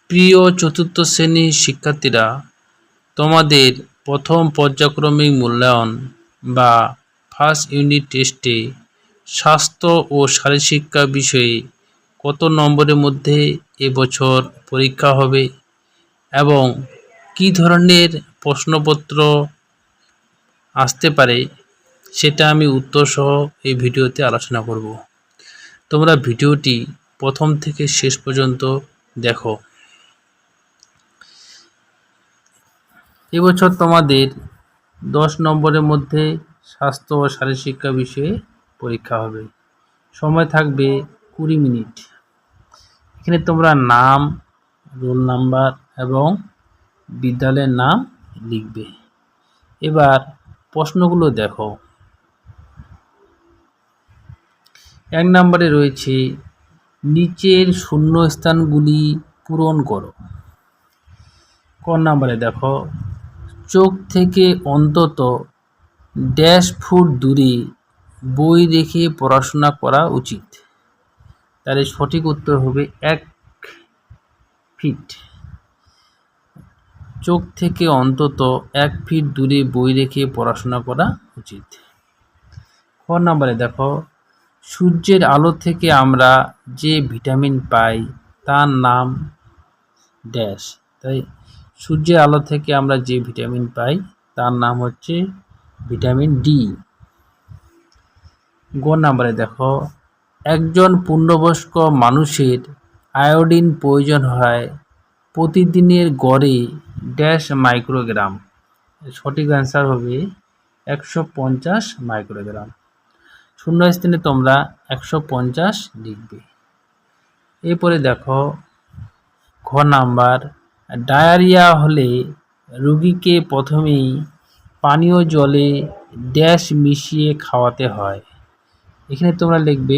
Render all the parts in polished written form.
প্রিয় চতুর্থ শ্রেণীর শিক্ষার্থীরা, তোমাদের প্রথম পর্যায়ক্রমিক মূল্যায়ন বা ফার্স্ট ইউনিট টেস্টে স্বাস্থ্য ও শারীরশিক্ষা বিষয়ে কত নম্বরের মধ্যে এবছর পরীক্ষা হবে এবং কী ধরনের প্রশ্নপত্র আসতে পারে সেটা আমি উত্তরসহ এই ভিডিওতে আলোচনা করব। তোমরা ভিডিওটি প্রথম থেকে শেষ পর্যন্ত দেখো। এবছর তোমাদের 10 নম্বরের মধ্যে স্বাস্থ্য ও শারীরশিক্ষা বিষয়ে পরীক্ষা হবে। সময় থাকবে 20 মিনিট। এখানে তোমরা নাম, রোল নাম্বার এবং বিদ্যালয়ের নাম লিখবে। এবার প্রশ্নগুলো দেখো। 1 নম্বরে রয়েছে নিচের শূন্যস্থানগুলি পূরণ করো। ক নম্বরে দেখো, চোখ থেকে অন্তত ফুট দূরে বই রেখে পড়াশোনা করা উচিত। তার সঠিক উত্তর হবে 1 ফিট। চোখ থেকে অন্তত 1 ফিট দূরে বই রেখে পড়াশোনা করা উচিত। খ নম্বরে দেখো, সূর্যের আলো থেকে আমরা যে ভিটামিন পাই তার নাম ড্যাশ। তাই সূর্যের আলো থেকে আমরা যে ভিটামিন পাই তার নাম হচ্ছে ভিটামিন ডি। গ নম্বরে দেখো, একজন পূর্ণবয়স্ক মানুষের আয়োডিন প্রয়োজন হয় প্রতিদিনের গড়ে ড্যাশ মাইক্রোগ্রাম। সঠিক অ্যান্সার হবে 150 মাইক্রোগ্রাম। শূন্যস্থানে তোমরা 150 লিখবে। এরপরে দেখো ঘ নাম্বার, ডায়রিয়া হলে রোগীকে প্রথমেই পানীয় জলে ড্যাশ মিশিয়ে খাওয়াতে হয়। এখানে তোমরা লিখবে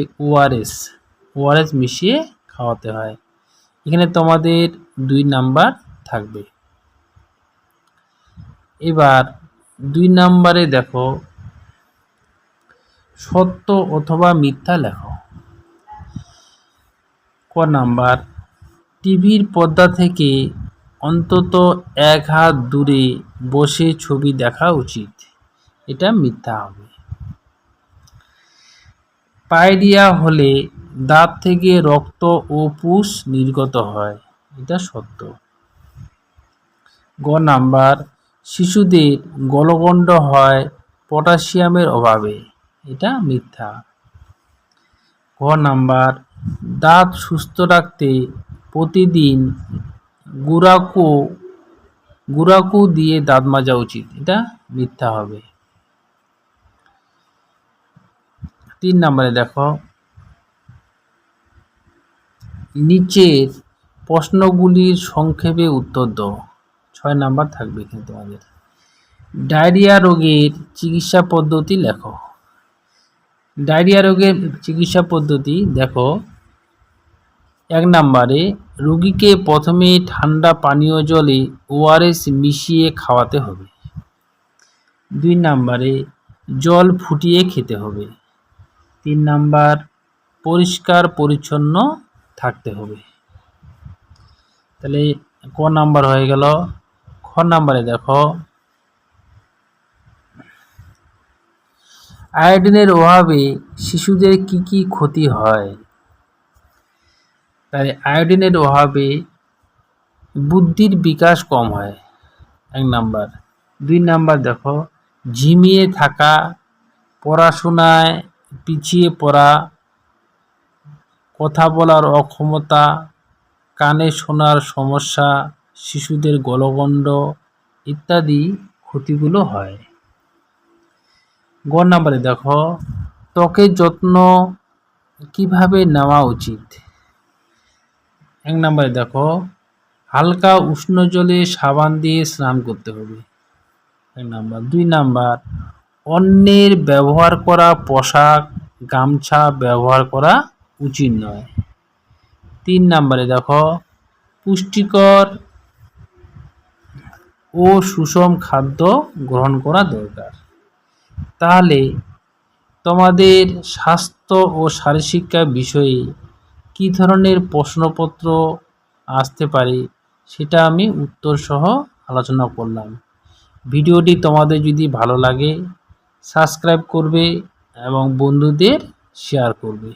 ওআরএস মিশিয়ে খাওয়াতে হয়। এখানে তোমাদের 2 নাম্বার থাকবে। এবার 2 নাম্বারে দেখো, সত্য অথবা মিথ্যা লেখো। ক নাম্বার, টিভির পর্দা থেকে অন্তত 1 হাত দূরে বসে ছবি দেখা উচিত। এটা মিথ্যা হবে। পায়রিয়া হলে দাঁত থেকে রক্ত ও পুষ নির্গত হয়। এটা সত্য। গ নাম্বার, শিশুদের গলগণ্ড হয় পটাশিয়ামের অভাবে। এটা মিথ্যা। ঘ নাম্বার, দাঁত সুস্থ রাখতে প্রতিদিন গুড়াকু দিয়ে দাঁত মাজা উচিত। এটা মিথ্যা হবে। 3 নম্বরে দেখো, নিচের প্রশ্নগুলির সংক্ষেপে উত্তর দাও। 6 নাম্বার থাকবে কিন্তু তোমাদের। ডায়রিয়া রোগের চিকিৎসা পদ্ধতি লেখো। ডায়রিয়া রোগের চিকিৎসা পদ্ধতি দেখো। 1 নম্বরে, রোগীকে প্রথমে ঠান্ডা পানীয় জলে ওআরএস মিশিয়ে খাওয়াতে হবে। 2 নম্বরে, জল ফুটিয়ে খেতে হবে। 3 নাম্বার, পরিষ্কার পরিচ্ছন্ন থাকতে হবে। তাহলে ক নাম্বার হয়ে গেল। খ নাম্বারে দেখো, আয়োডিনের অভাবে শিশুদের কি কি ক্ষতি হয়। তাই আয়োডিনের অভাবে বুদ্ধির বিকাশ কম হয় 1 নাম্বার। 2 নাম্বার দেখো, ঝিমিয়ে থাকা, পড়াশোনায় পিছিয়ে পড়া, কথা বলার অক্ষমতা, কানে শোনার সমস্যা, শিশুদের গলগণ্ড ইত্যাদি ক্ষতিগুলো হয়। গ নাম্বারে দেখো, ত্বকের যত্ন কিভাবে নেওয়া উচিত। 1 নম্বরে দেখো, হালকা উষ্ণ জলে সাবান দিয়ে স্নান করতে হবে। 1 নাম্বার। 2 নাম্বার, অন্যের ব্যবহার করা পোশাক, গামছা ব্যবহার করা উচিত নয়। 3 নাম্বারে দেখো, পুষ্টিকর ও সুষম খাদ্য গ্রহণ করা দরকার। তাহলে তোমাদের স্বাস্থ্য ও শারীরশিক্ষা বিষয়ে কী ধরনের প্রশ্নপত্র আসতে পারে সেটা আমি উত্তর সহ আলোচনা করলাম। ভিডিওটি তোমাদের যদি ভালো লাগে সাবস্ক্রাইব করবে এবং বন্ধুদের শেয়ার করবে।